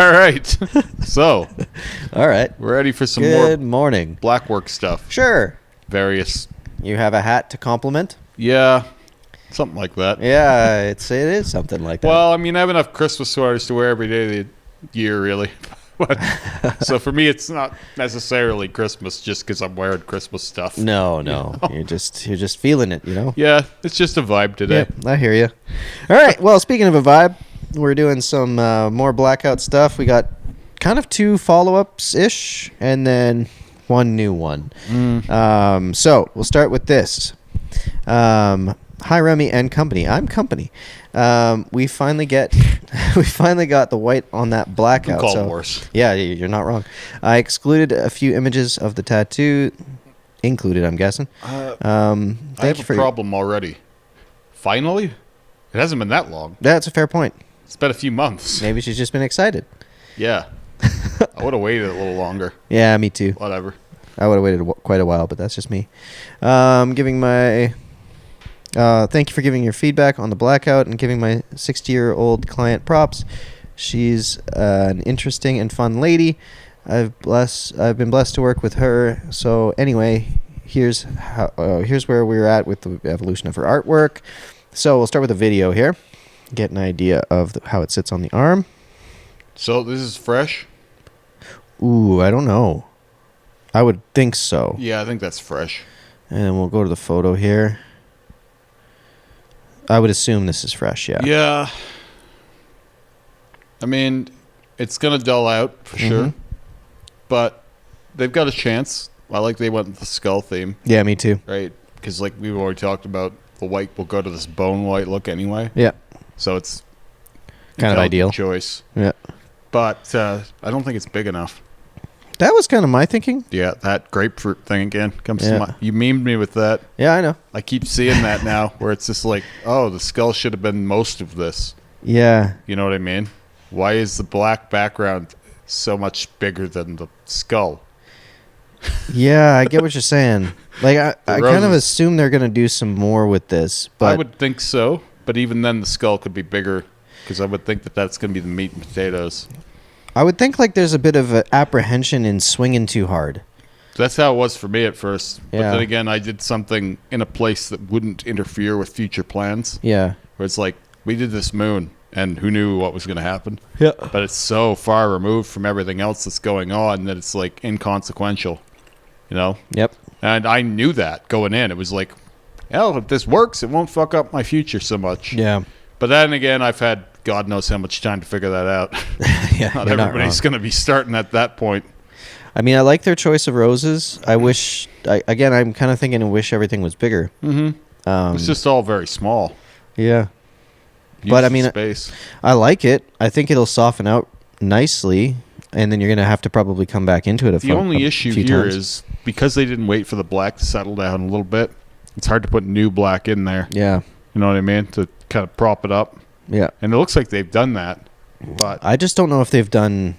All right. So, all right. we're ready for some Good more morning. black work stuff. Sure. Various. You have a hat to compliment? Yeah. Something like that. Yeah, it is something like that. Well, I mean, I have enough Christmas sweaters to wear every day of the year, really. But, so for me, it's not necessarily Christmas just because I'm wearing Christmas stuff. No. You know? You're just feeling it, you know? Yeah, it's just a vibe today. Yep, I hear you. All right. Well, speaking of a vibe, we're doing some more Blackout stuff. We got kind of 2 follow-ups-ish and then 1 new one. So we'll start with this. Hi, Remy and company. I'm company. We finally got the white on that Blackout. Called worse. Yeah, you're not wrong. I excluded a few images of the tattoo. Included, I'm guessing. I have a problem already. Finally? It hasn't been that long. That's a fair point. It's been a few months. Maybe she's just been excited. Yeah. I would have waited a little longer. Yeah, me too. Whatever. I would have waited quite a while, but that's just me. Giving my... thank you for giving your feedback on the Blackout and giving my 60-year-old client props. She's an interesting and fun lady. I've been blessed to work with her. So anyway, here's where we're at with the evolution of her artwork. So we'll start with a video here. Get an idea of how it sits on the arm. So this is fresh? Ooh, I don't know. I would think so. Yeah, I think that's fresh. And we'll go to the photo here. I would assume this is fresh, yeah. Yeah. I mean, it's going to dull out for sure. But they've got a chance. I like they went with the skull theme. Yeah, me too. Right? Because like we've already talked about, the white will go to this bone white look anyway. Yeah. So it's kind of ideal choice. Yeah. But I don't think it's big enough. That was kind of my thinking. Yeah, that grapefruit thing again comes to mind. You memed me with that. Yeah, I know. I keep seeing that now where it's just like, oh, the skull should have been most of this. Yeah. You know what I mean? Why is the black background so much bigger than the skull? Yeah, I get what you're saying. Like, I kind of assume they're going to do some more with this. But I would think so. But even then, the skull could be bigger because I would think that that's going to be the meat and potatoes. I would think like there's a bit of apprehension in swinging too hard. That's how it was for me at first. Yeah. But then again, I did something in a place that wouldn't interfere with future plans. Yeah. Where it's like, we did this moon, and who knew what was going to happen? Yeah. But it's so far removed from everything else that's going on that it's like inconsequential. You know? Yep. And I knew that going in. It was like, hell, if this works, it won't fuck up my future so much. Yeah. But then again, I've had God knows how much time to figure that out. Yeah, Not everybody's going to be starting at that point. I mean, I like their choice of roses. I wish, again, I'm kind of thinking I wish everything was bigger. It's just all very small. Yeah. Use But I mean, space. I like it. I think it'll soften out nicely, and then you're going to have to probably come back into it. The only issue here is because they didn't wait for the black to settle down a little bit, it's hard to put new black in there. Yeah. You know what I mean? To kind of prop it up. Yeah. And it looks like they've done that. But I just don't know if they've done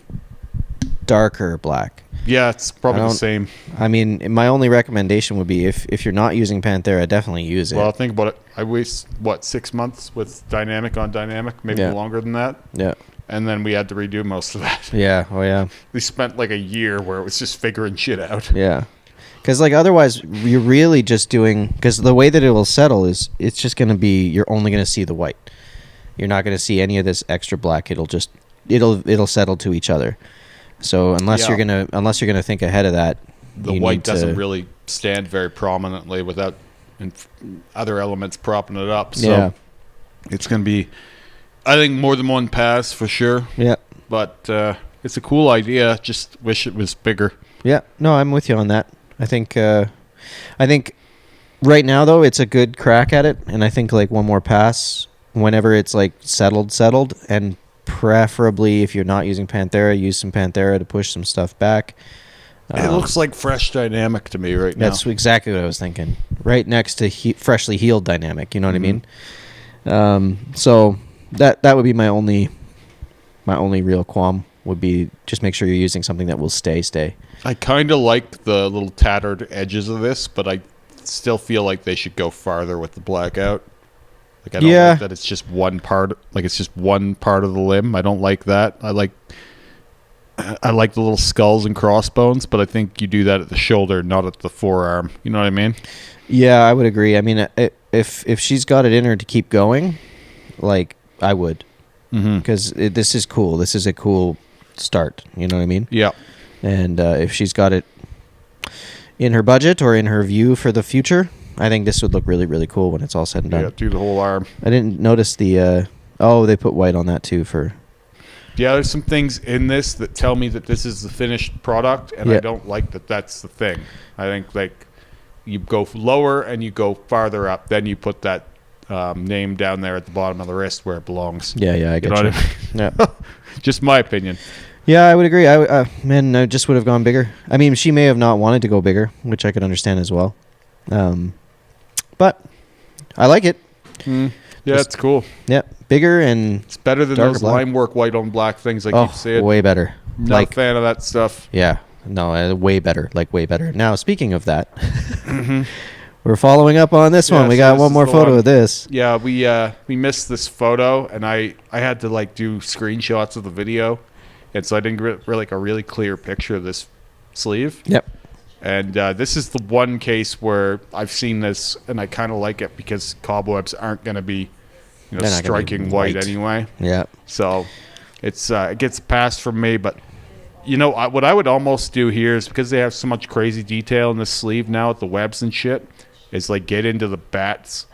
darker black. yeah, it's probably the same. I mean, my only recommendation would be if you're not using Panthera, definitely use it. Well, think about it. I waste, 6 months with dynamic on dynamic, maybe longer than that. Yeah. And then we had to redo most of that. Yeah. Oh, yeah. We spent like a year where it was just figuring shit out. Yeah. Because, like, otherwise, you're really just doing... Because the way that it will settle is it's just going to be... You're only going to see the white. You're not going to see any of this extra black. It'll just... It'll settle to each other. So unless you're gonna think ahead of that... The white doesn't really stand very prominently without other elements propping it up. So it's going to be... I think more than one pass for sure. Yeah. But it's a cool idea. Just wish it was bigger. Yeah. No, I'm with you on that. I think right now though it's a good crack at it, and I think like one more pass whenever it's like settled, and preferably if you're not using Panthera, use some Panthera to push some stuff back. It looks like fresh dynamic to me right now. That's exactly what I was thinking. Right next to freshly healed dynamic. You know what I mean? So that would be my only real qualm. Would be just make sure you're using something that will stay. I kind of like the little tattered edges of this, but I still feel like they should go farther with the blackout. Like I don't like that it's just one part. Like it's just one part of the limb. I don't like that. I like I like the little skulls and crossbones, but I think you do that at the shoulder, not at the forearm. You know what I mean? Yeah, I would agree. I mean, if she's got it in her to keep going, like, I would. Because this is cool. This is a cool start. You know what I mean? Yeah. And if she's got it in her budget or in her view for the future, I think this would look really, really cool when it's all said and done. Yeah, do the whole arm. I didn't notice the... they put white on that too for... Yeah, there's some things in this that tell me that this is the finished product, and I don't like that that's the thing. I think, like, you go lower and you go farther up, then you put that name down there at the bottom of the wrist where it belongs. Yeah, I get you. What I mean? Yeah. Just my opinion. Yeah, I would agree. I just would have gone bigger. I mean, she may have not wanted to go bigger, which I could understand as well. But I like it. Yeah, it's cool. Yeah, bigger and it's better than those line work white on black things I keep saying. Way better. Not a fan of that stuff. Yeah, no, way better. Like, way better. Now, speaking of that, we're following up on this one. We got one more photo of this. Yeah, we missed this photo, and I had to, like, do screenshots of the video, and so I didn't get like a really clear picture of this sleeve. Yep. And this is the one case where I've seen this, and I kind of like it because cobwebs aren't going to be, striking white anyway. Yeah. So it gets passed from me. But what I would almost do here is, because they have so much crazy detail in the sleeve now with the webs and shit, is like get into the bats.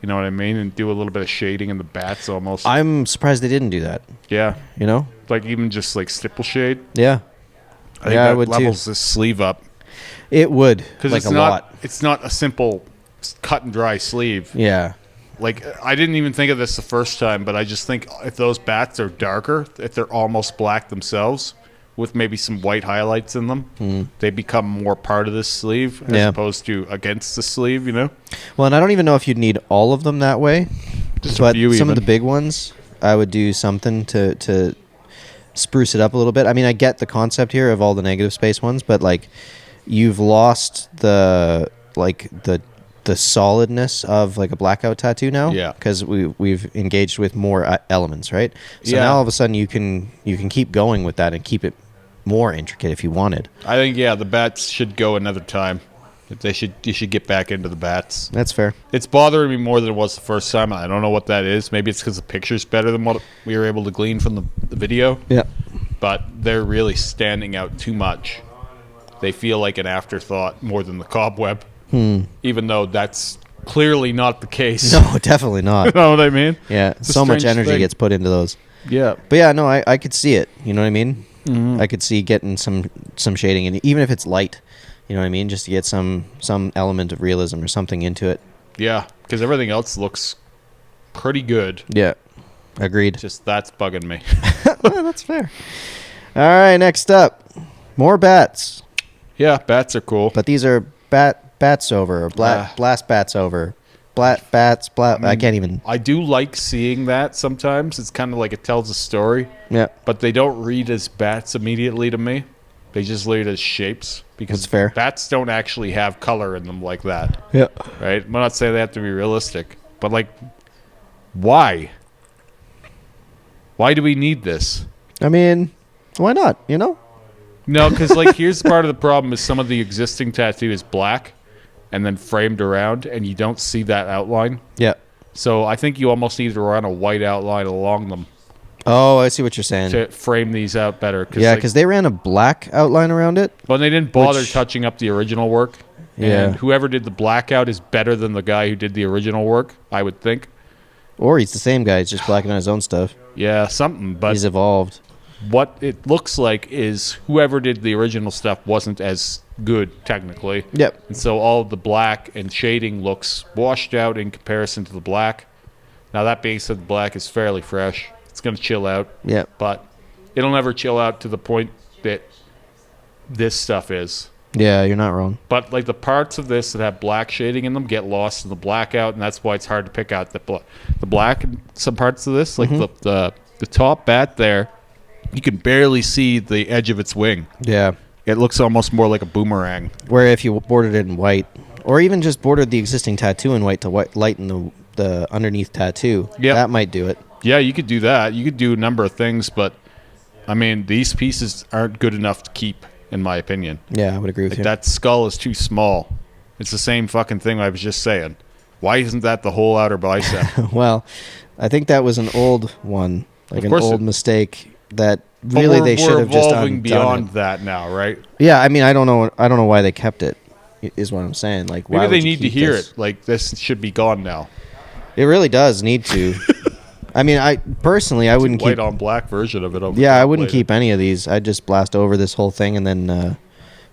You know what I mean? And do a little bit of shading in the bats almost. I'm surprised they didn't do that. Yeah. Like even just like stipple shade. Yeah. I think that levels this sleeve up. It would, because like, it's not a simple cut and dry sleeve. Yeah. Like, I didn't even think of this the first time, but I just think if those bats are darker, if they're almost black themselves, with maybe some white highlights in them, they become more part of this sleeve as opposed to against the sleeve. Well, and I don't even know if you'd need all of them that way. But some of the big ones, I would do something to spruce it up a little bit. I mean, I get the concept here of all the negative space ones, but, like, you've lost the solidness of, like, a blackout tattoo now. Yeah. Because we've engaged with more elements, right? So now all of a sudden you can keep going with that and keep it more intricate if you wanted. I think the bats should go another time. You should get back into the bats. That's fair. It's bothering me more than it was the first time. I don't know what that is. Maybe it's because the picture's better than what we were able to glean from the video. Yeah. But they're really standing out too much. They feel like an afterthought more than the cobweb. Even though that's clearly not the case. No, definitely not. You know what I mean? Yeah, so much energy gets put into those. Yeah. But yeah, no, I could see it. You know what I mean? I could see getting some shading, and even if it's light, you know what I mean? Just to get some element of realism or something into it. Yeah, because everything else looks pretty good. Yeah, agreed. Just that's bugging me. Well, that's fair. All right, next up, more bats. Yeah, bats are cool. But these are bats over, or blast bats over. I can't even. I do like seeing that sometimes. It's kind of like it tells a story. Yeah. But they don't read as bats immediately to me. They just read as shapes. Because that's fair. Bats don't actually have color in them like that. Yeah. Right? I'm not saying they have to be realistic. But, like, why? Why do we need this? I mean, why not, No, because, like, here's part of the problem is some of the existing tattoo is black and then framed around, and you don't see that outline. Yeah. So I think you almost need to run a white outline along them. Oh, I see what you're saying. To frame these out better. Yeah, because they ran a black outline around it. But they didn't bother touching up the original work. Yeah. And whoever did the blackout is better than the guy who did the original work, I would think. Or he's the same guy. He's just blacking out his own stuff. Yeah, something. But he's evolved. What it looks like is whoever did the original stuff wasn't as good, technically. Yep. And so all of the black and shading looks washed out in comparison to the black. Now, that being said, the black is fairly fresh. It's going to chill out. Yep. But it'll never chill out to the point that this stuff is. Yeah, you're not wrong. But, like, the parts of this that have black shading in them get lost in the blackout, and that's why it's hard to pick out the black in some parts of this. Like, the top bat there, you can barely see the edge of its wing. Yeah. It looks almost more like a boomerang. Where if you bordered it in white, or even just bordered the existing tattoo in white to lighten the underneath tattoo, that might do it. Yeah, you could do that. You could do a number of things, but I mean, these pieces aren't good enough to keep, in my opinion. Yeah, I would agree with Like, you. that skull is too small. It's the same fucking thing I was just saying. Why isn't that the whole outer bicep? Well, I think that was an old one, like Of an course old mistake that But really we're, they should we're have just evolving undone beyond it. that now, right? Yeah, I mean, I don't know. I don't know why they kept it. Is what I'm saying. Like, why Maybe would they you need to keep hear this? it. Like, this should be gone now. It really does need to. I mean, I personally, I wouldn't White keep. on black version of it over. Yeah, I top wouldn't later. keep any of these. I'd just blast over this whole thing and then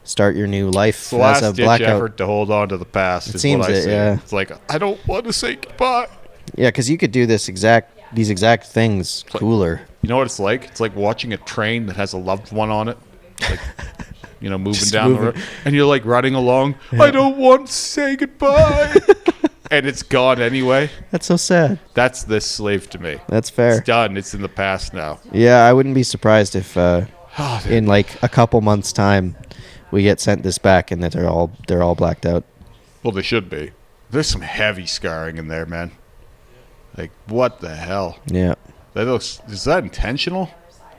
start your new life It's the as last a ditch blackout. effort to hold on to the past. It Is seems what I it, say. yeah. It's like, I don't want to say goodbye. Yeah, because you could do these exact things cooler. You know what it's like? It's like watching a train that has a loved one on it. Like, you know, moving Just down moving. the road. And you're like running along. I don't want to say goodbye. And it's gone anyway. That's so sad. That's this slave to me. That's fair. It's done. It's in the past now. Yeah, I wouldn't be surprised if Oh, in like a couple months' time we get sent this back and that they're all blacked out. well, they should be. There's some heavy scarring in there, man. Like, what the hell? Yeah. That looks. Is that intentional?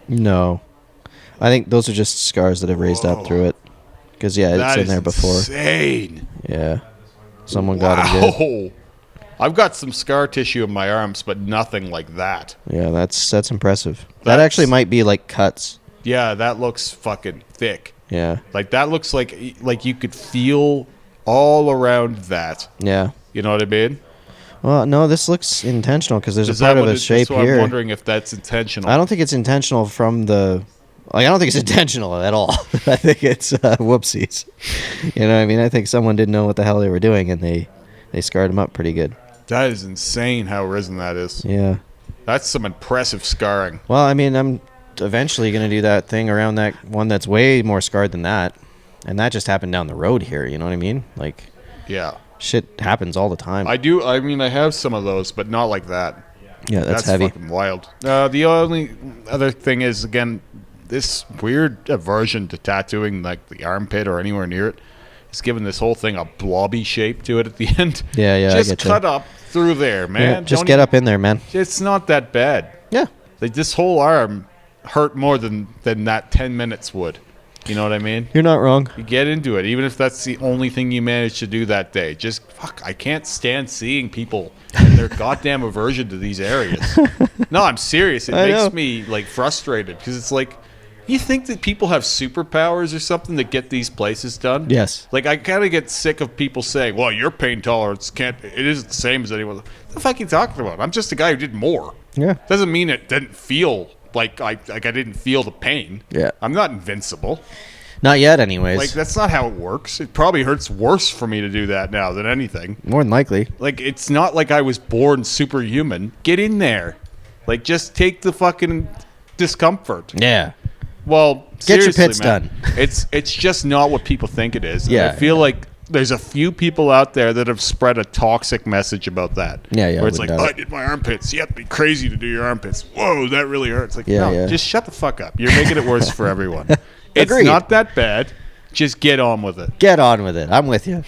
No. I think those are just scars that have raised Whoa. up through it. Because, yeah, it's That in is there before. insane. Yeah. Someone got him good. Wow. I've got some scar tissue in my arms, but nothing like that. Yeah, that's impressive. That That's- actually might be like cuts. Yeah, that looks fucking thick. Yeah. Like, that looks like you could feel all around that. Yeah. You know what I mean? Well, no, this looks intentional because there's Is a part that of what a shape so I'm here. wondering if that's intentional. I don't think it's intentional from the. Like, I don't think it's intentional at all. I think it's whoopsies. You know what I mean? I think someone didn't know what the hell they were doing and they scarred him up pretty good. That is insane how risen that is. Yeah. That's some impressive scarring. Well, I mean, I'm eventually going to do that thing around that one that's way more scarred than that. And that just happened down the road here. You know what I mean? Like, Yeah. shit happens all the time. I do. I mean, I have some of those, but not like that. Yeah, that's heavy. Fucking wild. The only other thing is, again, this weird aversion to tattooing like the armpit or anywhere near it is giving this whole thing a blobby shape to it at the end. Yeah, I Just get you. cut up through there, Yeah, man. just Don't get even- up in there, man. It's not that bad. Yeah. Like, this whole arm hurt more than that 10 minutes would. You know what I mean? You're not wrong. You get into it, even if that's the only thing you manage to do that day. Just, fuck, I can't stand seeing people and their goddamn aversion to these areas. No, I'm serious. It I makes know. me, like, frustrated because it's like, you think that people have superpowers or something to get these places done? Yes. Like, I kind of get sick of people saying, well, your pain tolerance it isn't the same as anyone. What the fuck are you talking about? I'm just a guy who did more. Yeah. Doesn't mean it didn't feel like I didn't feel the pain. Yeah. I'm not invincible. Not yet, anyways. Like, that's not how it works. It probably hurts worse for me to do that now than anything. More than likely. Like, it's not like I was born superhuman. Get in there. Like, just take the fucking discomfort. Yeah. Well, Get your seriously, pits man, done. It's just not what people think it is. And Yeah. I feel like there's a few people out there that have spread a toxic message about that. Yeah, yeah, Where it's I like, wouldn't oh, doubt I did my armpits. You have to be crazy to do your armpits. Whoa, that really hurts. Like, Yeah, no, yeah. just shut the fuck up. You're making it worse for everyone. It's Agreed. not that bad. Just get on with it. Get on with it. I'm with you.